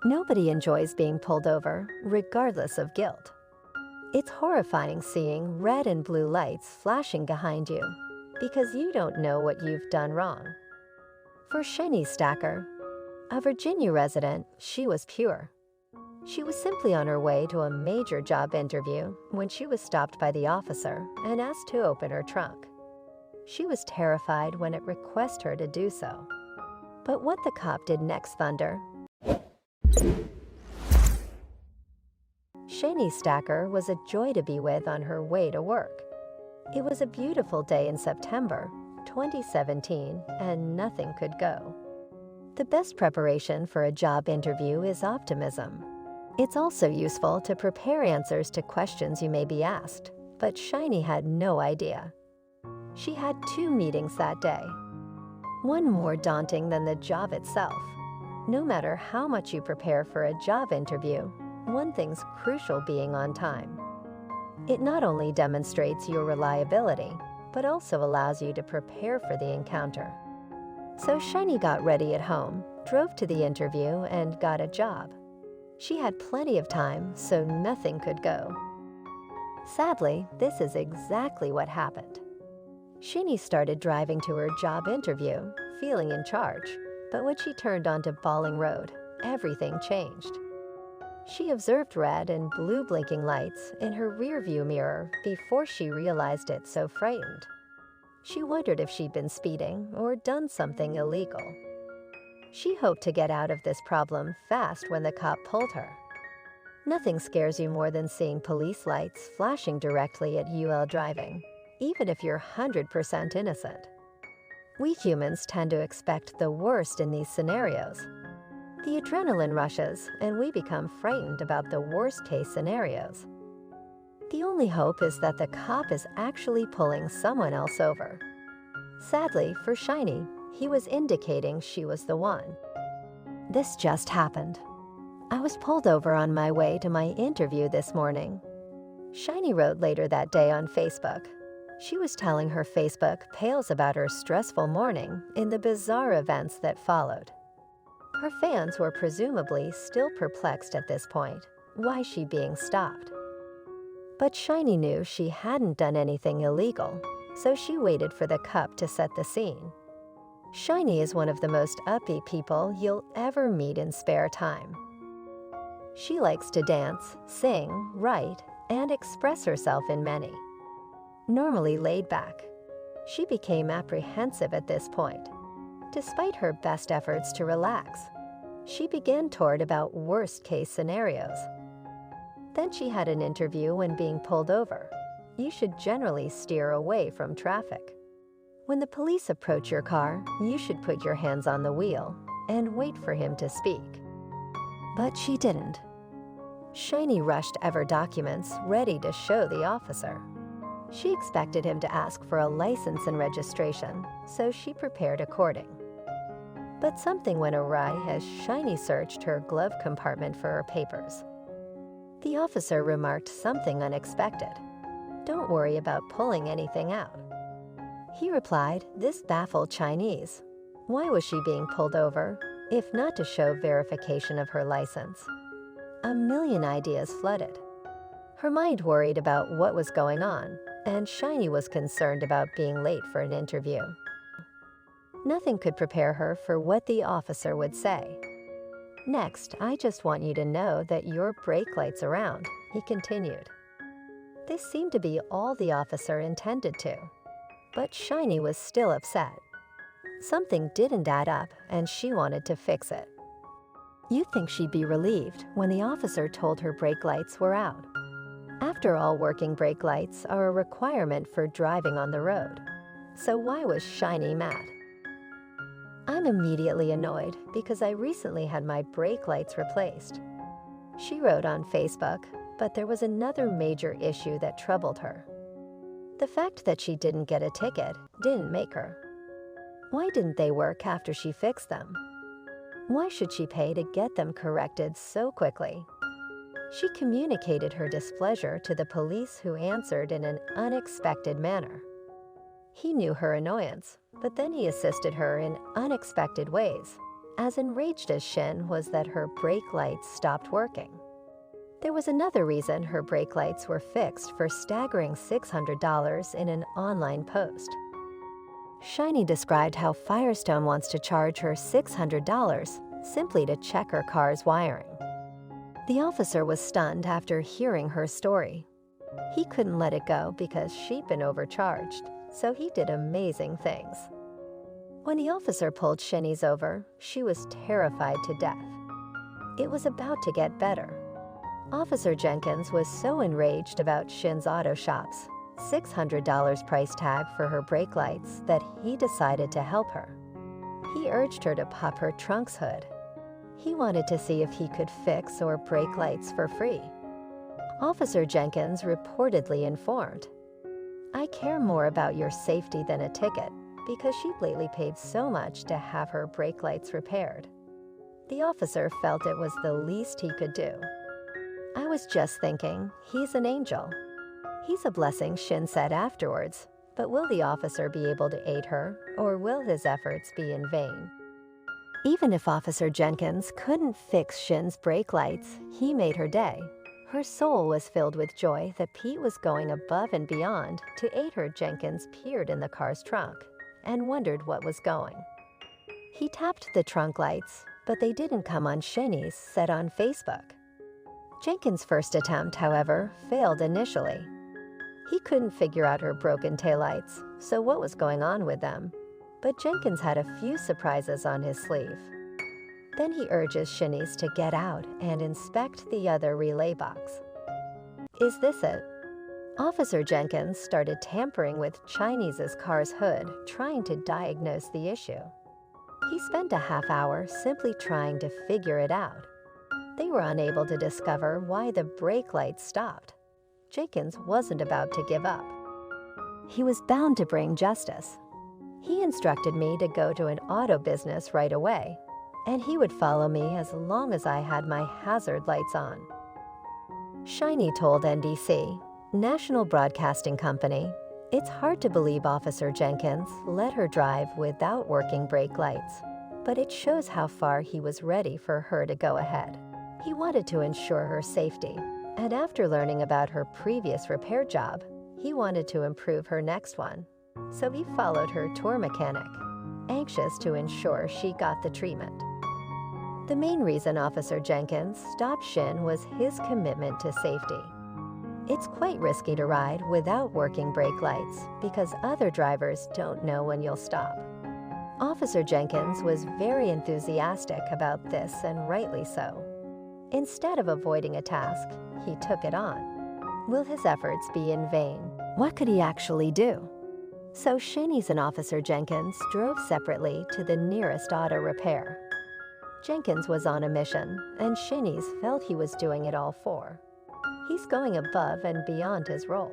Nobody enjoys being pulled over, regardless of guilt. It's horrifying seeing red and blue lights flashing behind you because you don't know what you've done wrong. For Shani Stacker, a Virginia resident, she was pure. She was simply on her way to a major job interview when she was stopped by the officer and asked to open her trunk. She was terrified when it requested her to do so. But what the cop did next, Thunder? Shani Stacker was a joy to be with on her way to work. It was a beautiful day in September 2017, and nothing could go. The best preparation for a job interview is optimism. It's also useful to prepare answers to questions you may be asked, but Shani had no idea. She had 2 meetings that day, one more daunting than the job itself. No matter how much you prepare for a job interview, one thing's crucial: being on time. It not only demonstrates your reliability, but also allows you to prepare for the encounter. So Shani got ready at home, drove to the interview, and got a job. She had plenty of time, so nothing could go. Sadly, this is exactly what happened. Shani started driving to her job interview, feeling in charge, but when she turned onto Balling Road, everything changed. She observed red and blue blinking lights in her rearview mirror before she realized it, so frightened. She wondered if she'd been speeding or done something illegal. She hoped to get out of this problem fast when the cop pulled her. Nothing scares you more than seeing police lights flashing directly at you while driving, even if you're 100% innocent. We humans tend to expect the worst in these scenarios. The adrenaline rushes, and we become frightened about the worst-case scenarios. The only hope is that the cop is actually pulling someone else over. Sadly for Shani, he was indicating she was the one. This just happened. I was pulled over on my way to my interview this morning. Shani wrote later that day on Facebook. She was telling her Facebook pals about her stressful morning in the bizarre events that followed. Her fans were presumably still perplexed at this point. Why she being stopped? But Shani knew she hadn't done anything illegal, so she waited for the cop to set the scene. Shani is one of the most upbeat people you'll ever meet in spare time. She likes to dance, sing, write, and express herself in many. Normally laid back, she became apprehensive at this point. Despite her best efforts to relax, she began toward about worst-case scenarios. Then she had an interview when being pulled over. You should generally steer away from traffic. When the police approach your car, you should put your hands on the wheel and wait for him to speak. But she didn't. Shani rushed ever documents ready to show the officer. She expected him to ask for a license and registration, so she prepared according. But something went awry as Shani searched her glove compartment for her papers. The officer remarked something unexpected. "Don't worry about pulling anything out." He replied, this baffled Chinese. Why was she being pulled over, if not to show verification of her license? A million ideas flooded. Her mind worried about what was going on, and Shani was concerned about being late for an interview. Nothing could prepare her for what the officer would say. "Next, I just want you to know that your brake light's around," he continued. This seemed to be all the officer intended to, but Shani was still upset. Something didn't add up, and she wanted to fix it. You'd think she'd be relieved when the officer told her brake lights were out. After all, working brake lights are a requirement for driving on the road. So why was Shani mad? "I'm immediately annoyed because I recently had my brake lights replaced," she wrote on Facebook, but there was another major issue that troubled her. The fact that she didn't get a ticket didn't make her. Why didn't they work after she fixed them? Why should she pay to get them corrected so quickly? She communicated her displeasure to the police, who answered in an unexpected manner. He knew her annoyance, but then he assisted her in unexpected ways, as enraged as Shin was that her brake lights stopped working. There was another reason her brake lights were fixed for staggering $600 in an online post. Shiny described how Firestone wants to charge her $600 simply to check her car's wiring. The officer was stunned after hearing her story. He couldn't let it go because she'd been overcharged, so he did amazing things. When the officer pulled Shinny's over, she was terrified to death. It was about to get better. Officer Jenkins was so enraged about Shin's auto shop's $600 price tag for her brake lights that he decided to help her. He urged her to pop her trunk's hood. He wanted to see if he could fix or brake lights for free. Officer Jenkins reportedly informed, "I care more about your safety than a ticket because she'd lately paid so much to have her brake lights repaired." The officer felt it was the least he could do. "I was just thinking, he's an angel." "He's a blessing," Shin said afterwards, but will the officer be able to aid her, or will his efforts be in vain? Even if Officer Jenkins couldn't fix Shin's brake lights, he made her day. Her soul was filled with joy that Pete was going above and beyond to aid her. Jenkins peered in the car's trunk and wondered what was going. He tapped the trunk lights, but they didn't come on. Shinny's said on Facebook. Jenkins' first attempt, however, failed initially. He couldn't figure out her broken taillights, so what was going on with them? But Jenkins had a few surprises on his sleeve. Then he urges Shinny's to get out and inspect the other relay box. Is this it? Officer Jenkins started tampering with Chinese's car's hood, trying to diagnose the issue. He spent a half hour simply trying to figure it out. They were unable to discover why the brake lights stopped. Jenkins wasn't about to give up. He was bound to bring justice. He instructed me to go to an auto business right away, and he would follow me as long as I had my hazard lights on. Shiny told NBC, National Broadcasting Company, it's hard to believe Officer Jenkins let her drive without working brake lights, but it shows how far he was ready for her to go ahead. He wanted to ensure her safety, and after learning about her previous repair job, he wanted to improve her next one. So he followed her tour mechanic, anxious to ensure she got the treatment. The main reason Officer Jenkins stopped Shin was his commitment to safety. It's quite risky to ride without working brake lights because other drivers don't know when you'll stop. Officer Jenkins was very enthusiastic about this, and rightly so. Instead of avoiding a task, he took it on. Will his efforts be in vain? What could he actually do? So Shinny's and Officer Jenkins drove separately to the nearest auto repair. Jenkins was on a mission, and Shinny's felt he was doing it all for. He's going above and beyond his role.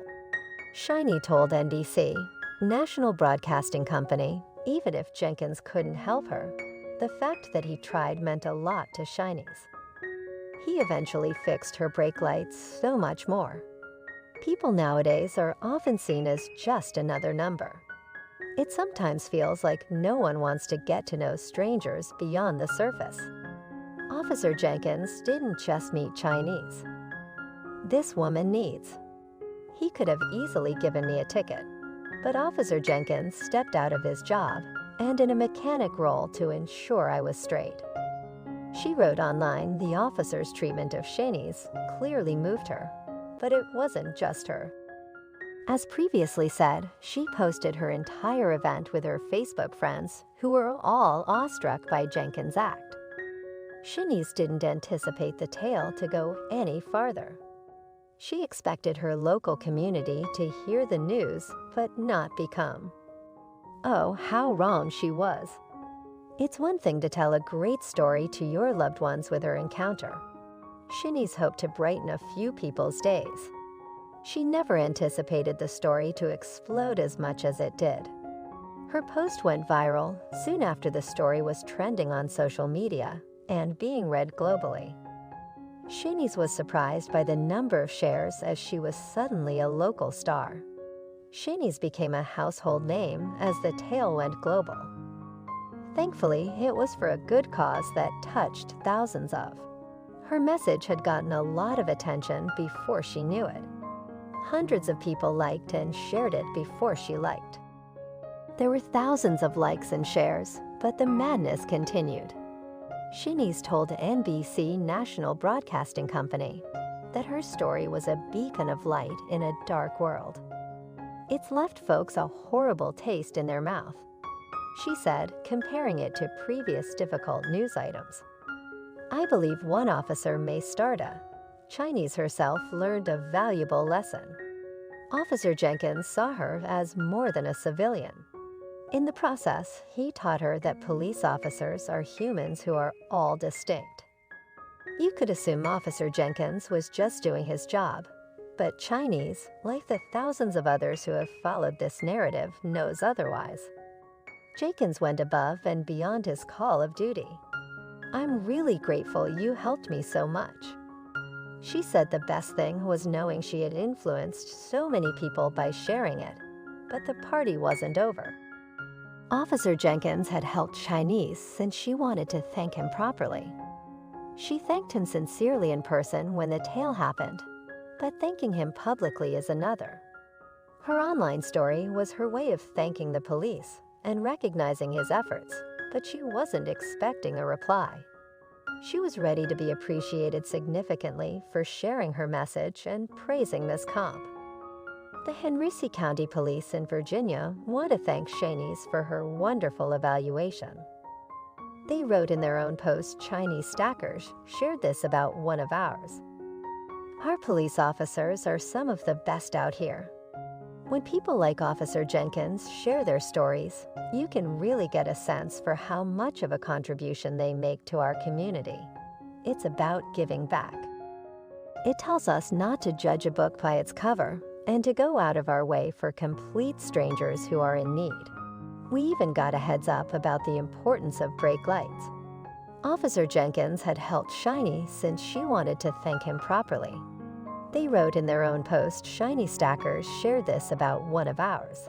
Shiny told NBC, National Broadcasting Company, even if Jenkins couldn't help her, the fact that he tried meant a lot to Shiny's. He eventually fixed her brake lights, so much more. People nowadays are often seen as just another number. It sometimes feels like no one wants to get to know strangers beyond the surface. Officer Jenkins didn't just meet Chinese. This woman needs. He could have easily given me a ticket, but Officer Jenkins stepped out of his job and in a mechanic role to ensure I was straight. She wrote online the officer's treatment of Shani's clearly moved her, but it wasn't just her. As previously said, she posted her entire event with her Facebook friends who were all awestruck by Jenkins' act. Shanice didn't anticipate the tale to go any farther. She expected her local community to hear the news but not become. Oh, how wrong she was. It's one thing to tell a great story to your loved ones with her encounter. Shanice hoped to brighten a few people's days. She never anticipated the story to explode as much as it did. Her post went viral soon after the story was trending on social media and being read globally. Shanice was surprised by the number of shares as she was suddenly a local star. Shanice became a household name as the tale went global. Thankfully, it was for a good cause that touched thousands of. Her message had gotten a lot of attention before she knew it. Hundreds of people liked and shared it before she liked. There were thousands of likes and shares, but the madness continued. Shini's told NBC National Broadcasting Company that her story was a beacon of light in a dark world. It's left folks a horrible taste in their mouth, she said, comparing it to previous difficult news items. I believe one officer may start a. Chinese herself learned a valuable lesson. Officer Jenkins saw her as more than a civilian. In the process, he taught her that police officers are humans who are all distinct. You could assume Officer Jenkins was just doing his job, but Chinese, like the thousands of others who have followed this narrative, knows otherwise. Jenkins went above and beyond his call of duty. I'm really grateful you helped me so much. She said the best thing was knowing she had influenced so many people by sharing it, but the party wasn't over. Officer Jenkins had helped Chinese since she wanted to thank him properly. She thanked him sincerely in person when the tale happened, but thanking him publicly is another. Her online story was her way of thanking the police and recognizing his efforts, but she wasn't expecting a reply. She was ready to be appreciated significantly for sharing her message and praising Miss Comp. The Henry County Police in Virginia want to thank Shanice for her wonderful evaluation. They wrote in their own post, Chinese Stackers shared this about one of ours. Our police officers are some of the best out here. When people like Officer Jenkins share their stories, you can really get a sense for how much of a contribution they make to our community. It's about giving back. It tells us not to judge a book by its cover and to go out of our way for complete strangers who are in need. We even got a heads up about the importance of brake lights. Officer Jenkins had helped Shiny since she wanted to thank him properly. They wrote in their own post, Shiny Stackers shared this about one of ours.